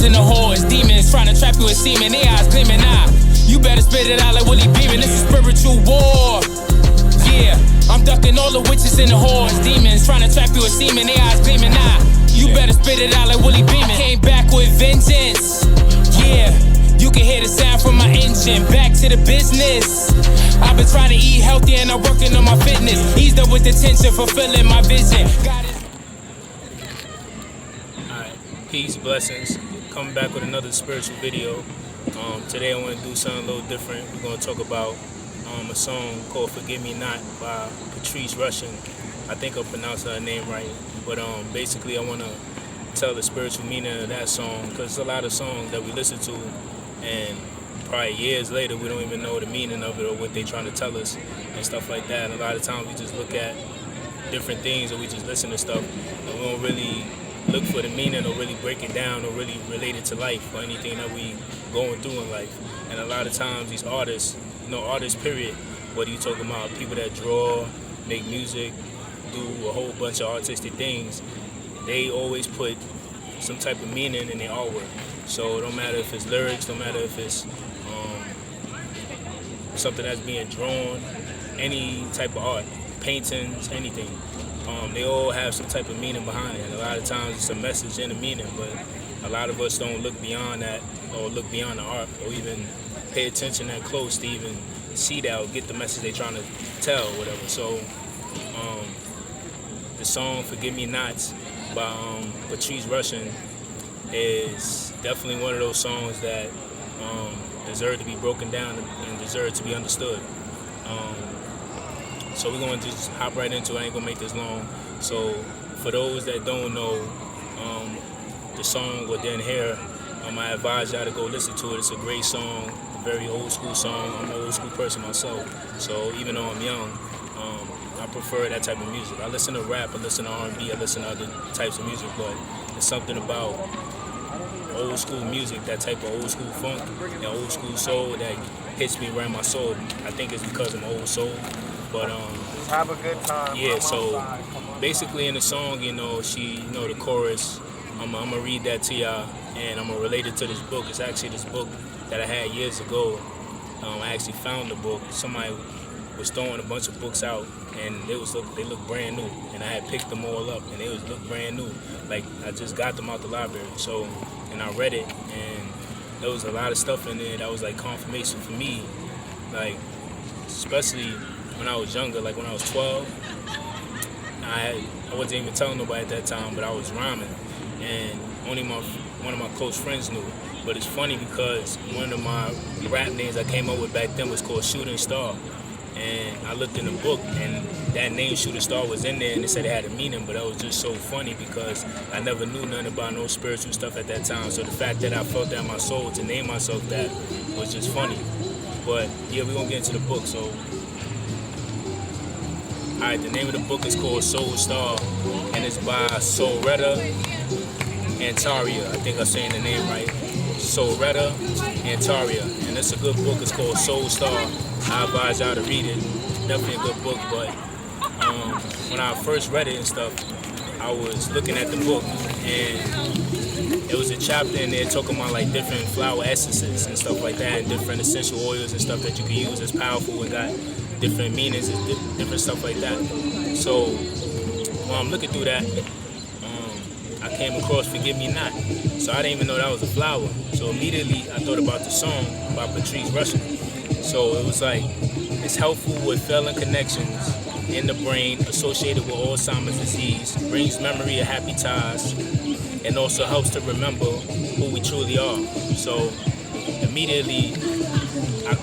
in the whores, demons trying to trap you with semen, their eyes gleaming. You better spit it out like Willie Beeman. This is spiritual war. Yeah, I'm ducking all the witches in the whores, demons trying to trap you with semen, their eyes gleaming. You better spit it out like Willie Beeman. Came back with vengeance. Yeah, you can hear the sound from my engine. Back to the business. I've been trying to eat healthy and I'm working on my fitness. Eased up with the tension, fulfilling my vision. Got it. Alright, peace, blessings. Coming back with another spiritual video. Today I want to do something a little different. We're going to talk about a song called Forgive Me Not by Patrice Rushen. I think I'm pronouncing her name right. But basically I want to tell the spiritual meaning of that song, because there's a lot of songs that we listen to and probably years later we don't even know the meaning of it or what they're trying to tell us and stuff like that. And a lot of times we just look at different things or we just listen to stuff and we don't really look for the meaning or really break it down or really relate it to life or anything that we going through in life. And a lot of times these artists, artists period, whether you're talking about people that draw, make music, do a whole bunch of artistic things, they always put some type of meaning in their artwork. So it don't matter if it's lyrics, don't matter if it's something that's being drawn, any type of art, paintings, anything. They all have some type of meaning behind it. A lot of times it's a message and a meaning, but a lot of us don't look beyond that or look beyond the art or even pay attention that close to even see that or get the message they're trying to tell or whatever. So the song Forgive Me Not by Patrice Rushen is definitely one of those songs that deserve to be broken down and deserve to be understood. So we're going to just hop right into it. I ain't going to make this long. So for those that don't know the song or didn't hear, I advise y'all to go listen to it. It's a great song, a very old school song. I'm an old school person myself. So even though I'm young, I prefer that type of music. I listen to rap, I listen to R&B, I listen to other types of music, but there's something about old school music, that type of old school funk and old school soul that hits me right in my soul. I think it's because I'm old soul. But just have a good time. Yeah, so basically in the song, she, the chorus, I'm gonna read that to y'all and I'm gonna relate it to this book. It's actually this book that I had years ago. I actually found the book. Somebody was throwing a bunch of books out and they look brand new, and I had picked them all up and they look brand new, like I just got them out the library. So, and I read it and there was a lot of stuff in there that was like confirmation for me, like especially when I was younger, like when I was 12, I wasn't even telling nobody at that time, but I was rhyming and only one of my close friends knew. But it's funny because one of my rap names I came up with back then was called Shooting Star. And I looked in the book and that name Shooting Star was in there and they said it had a meaning, but that was just so funny because I never knew nothing about no spiritual stuff at that time. So the fact that I felt that in my soul to name myself that was just funny. But yeah, we're gonna get into the book. So alright, the name of the book is called Soul Star and it's by Soretta Antaria. I think I'm saying the name right. Soretta Antaria. And it's a good book. It's called Soul Star. I advise y'all to read it. Definitely a good book, but when I first read it and stuff, I was looking at the book and there was a chapter in there talking about like different flower essences and stuff like that, and different essential oils and stuff that you can use that's powerful and got different meanings and different stuff like that. So while I'm looking through that, I came across Forgive Me Not. So I didn't even know that was a flower. So immediately I thought about the song by Patrice Rushen. So it was like, it's helpful with failing connections in the brain associated with Alzheimer's disease, brings memory of happy ties, and also helps to remember who we truly are. So immediately I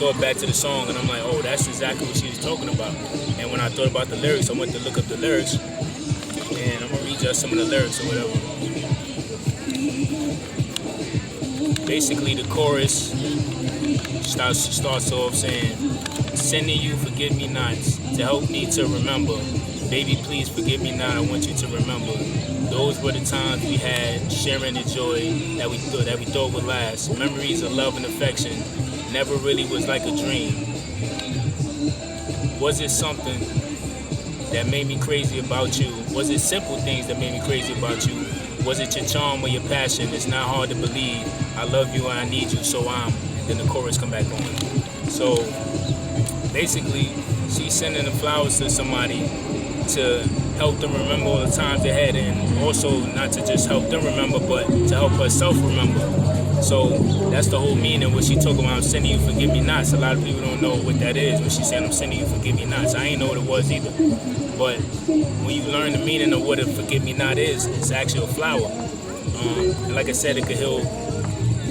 thought back to the song and I'm like, oh, that's exactly what she was talking about. And when I thought about the lyrics, I went to look up the lyrics and I'm gonna read just some of the lyrics or whatever. Basically the chorus starts off saying, sending you forgive me not to help me to remember. Baby, please forgive me not, I want you to remember. Those were the times we had, sharing the joy that we thought would last. Memories of love and affection never really was like a dream. Was it something that made me crazy about you? Was it simple things that made me crazy about you? Was it your charm or your passion? It's not hard to believe. I love you and I need you, so I'm. And then the chorus come back on. So basically, she's sending the flowers to somebody to help them remember all the times they had, and also not to just help them remember, but to help herself remember. So that's the whole meaning. When she talking about I'm sending you forgive me nots, a lot of people don't know what that is. When she said I'm sending you forgive me nots, I ain't know what it was either. But when you learn the meaning of what a forgive me not is, it's actually a flower. And like I said, it could heal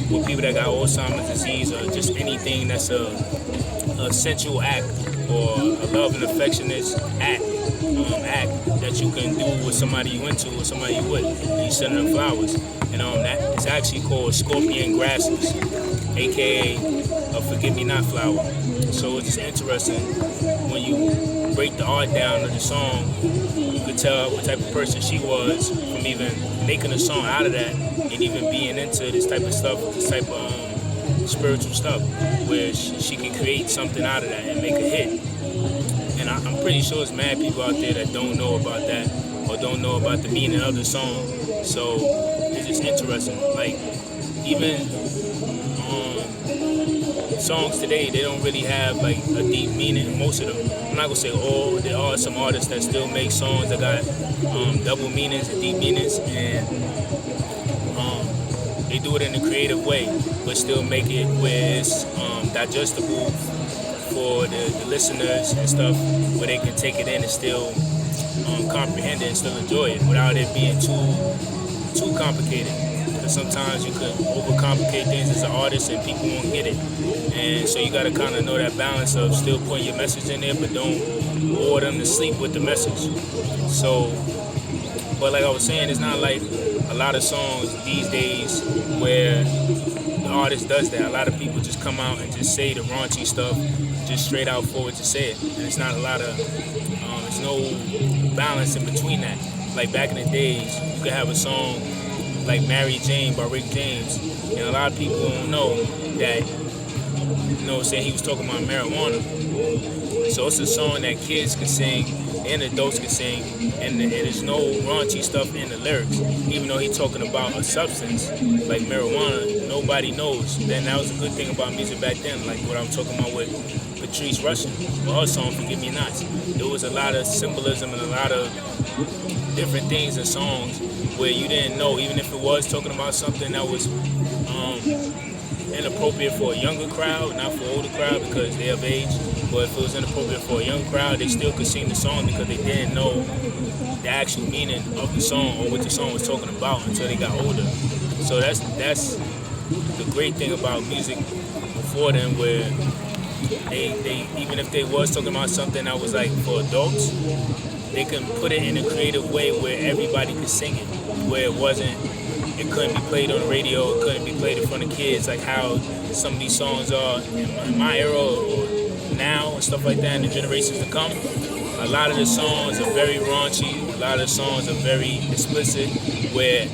with people that got Alzheimer's disease or just anything that's a sensual act or a love and affectionate act that you can do with somebody you into or somebody you with. You send them flowers. And that is actually called scorpion grasses, aka a forgive me not flower. So it's just interesting when you break the art down of the song, you could tell what type of person she was from even making a song out of that and even being into this type of stuff, this type of spiritual stuff, where she can create something out of that and make a hit. And I'm pretty sure there's mad people out there that don't know about that or don't know about the meaning of the song. So it's just interesting. Like, even songs today, they don't really have like a deep meaning. Most of them, I'm not gonna say all. There are some artists that still make songs that got double meanings and deep meanings, and they do it in a creative way, but still make it where it's digestible for the listeners and stuff, where they can take it in and still comprehend it and still enjoy it without it being too complicated. Because sometimes you could overcomplicate things as an artist and people won't get it. And so you gotta kind of know that balance of still putting your message in there, but don't bore them to sleep with the message. So, but like I was saying, it's not like a lot of songs these days where the artist does that. A lot of people just come out and just say the raunchy stuff, just straight out forward to say it. And it's not a lot of, there's no balance in between that. Like back in the days, you could have a song like Mary Jane by Rick James, and a lot of people don't know that, you know, saying he was talking about marijuana. So it's a song that kids can sing and adults can sing, and there's no raunchy stuff in the lyrics. Even though he's talking about a substance like marijuana, nobody knows. Then that was a good thing about music back then, like what I'm talking about with Patrice Rushen, with her song Forgive Me Nots. There was a lot of symbolism and a lot of different things in songs where you didn't know, even if it was talking about something that was inappropriate for a younger crowd, not for older crowd because they're of age. But if it was inappropriate for a young crowd, they still could sing the song because they didn't know the actual meaning of the song or what the song was talking about until they got older. So that's the great thing about music before then, where they even if they was talking about something that was like for adults, they can put it in a creative way where everybody could sing it, where it couldn't be played on the radio, it couldn't be played in front of kids, like how some of these songs are in my era or now and stuff like that, and the generations to come. A lot of the songs are very raunchy, a lot of the songs are very explicit, where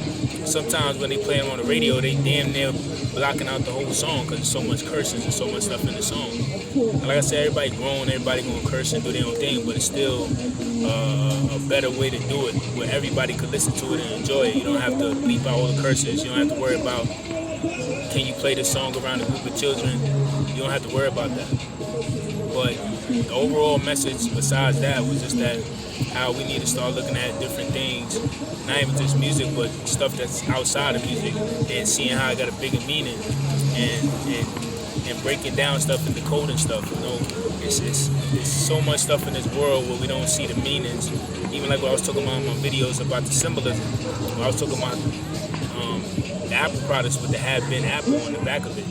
sometimes when they play them on the radio, they damn near blocking out the whole song because there's so much curses and so much stuff in the song. And like I said, everybody grown, everybody gonna curse and do their own thing, but it's still a better way to do it where everybody could listen to it and enjoy it. You don't have to bleep out all the curses. You don't have to worry about, can you play this song around a group of children? You don't have to worry about that. But the overall message besides that was just that how we need to start looking at different things, not even just music, but stuff that's outside of music, and seeing how it got a bigger meaning, and breaking down stuff and decoding stuff. You know, it's so much stuff in this world where we don't see the meanings. Even like what I was talking about in my videos about the symbolism. When I was talking about the Apple products with the have been Apple on the back of it.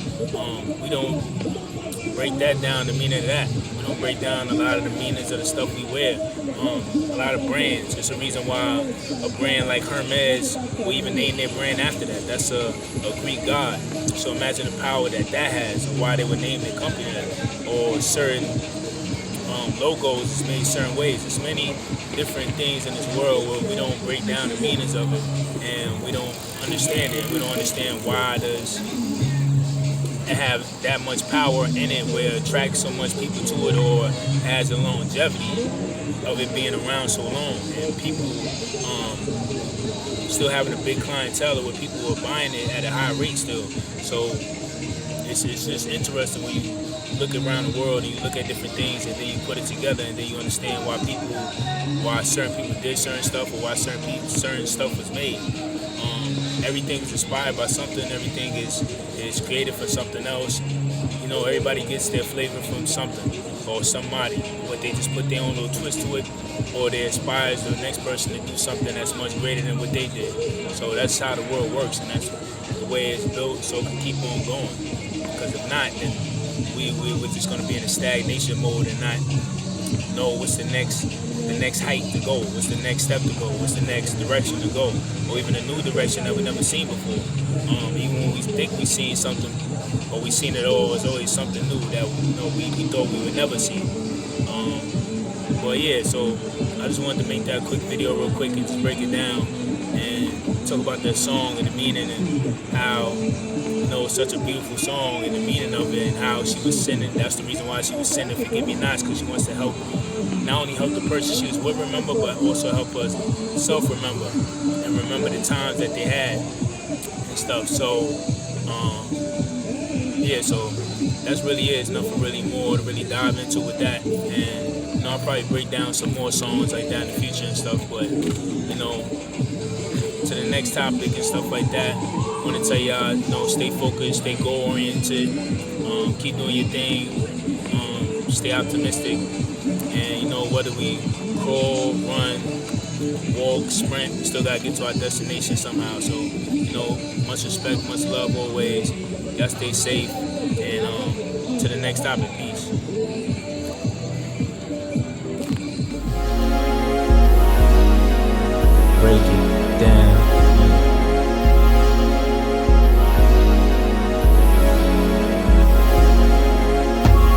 We don't break that down, the meaning of that. We don't break down a lot of the meanings of the stuff we wear. A lot of brands. It's a reason why a brand like Hermes will even name their brand after that. That's a Greek god. So imagine the power that has, and why they would name their company that. Or certain logos is made certain ways. There's many different things in this world where we don't break down the meanings of it, and we don't understand it. We don't understand why does it have that much power in it where it attracts so much people to it, or has the longevity of it being around so long. And people still having a big clientele where people are buying it at a high rate still. So it's just interesting when you look around the world and you look at different things and then you put it together and then you understand why certain people did certain stuff or why certain stuff was made. Everything is inspired by something. Everything is created for something else. You know, everybody gets their flavor from something or somebody, but they just put their own little twist to it, or they inspires the next person to do something that's much greater than what they did. So that's how the world works, and that's the way it's built, so it can keep on going. Because if not, then we're just going to be in a stagnation mode and not know what's the next height to go, what's the next step to go, what's the next direction to go, or even a new direction that we've never seen before. Even when we think we've seen something, or we've seen it all, it's always something new that we thought we would never see. But yeah, so I just wanted to make that quick video real quick and just break it down and talk about that song and the meaning and how, it's such a beautiful song and the meaning of it and how she was sending. That's the reason why she was sending Forgive Me Nots, because she wants to help, not only help the person she was with remember, but also help us self-remember and remember the times that they had and stuff. So, yeah, so that's really it. There's nothing really more to really dive into with that. And, I'll probably break down some more songs like that in the future and stuff, but, to the next topic and stuff like that, I want to tell y'all, stay focused, stay goal-oriented, keep doing your thing, stay optimistic, and, whether we crawl, run, walk, sprint, we still got to get to our destination somehow. So, much respect, much love always. Y'all stay safe, and to the next topic, peace. Break it down.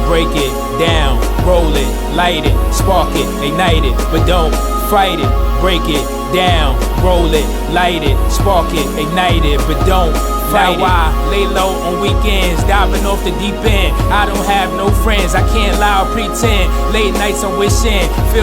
Break it down, roll it, light it, spark it, ignite it, but don't fight it. Break it down, roll it, light it, spark it, ignite it, but don't fight it. Now I lay low on weekends, diving off the deep end. I don't have no friends, I can't lie or pretend. Late nights I'm wishing, feel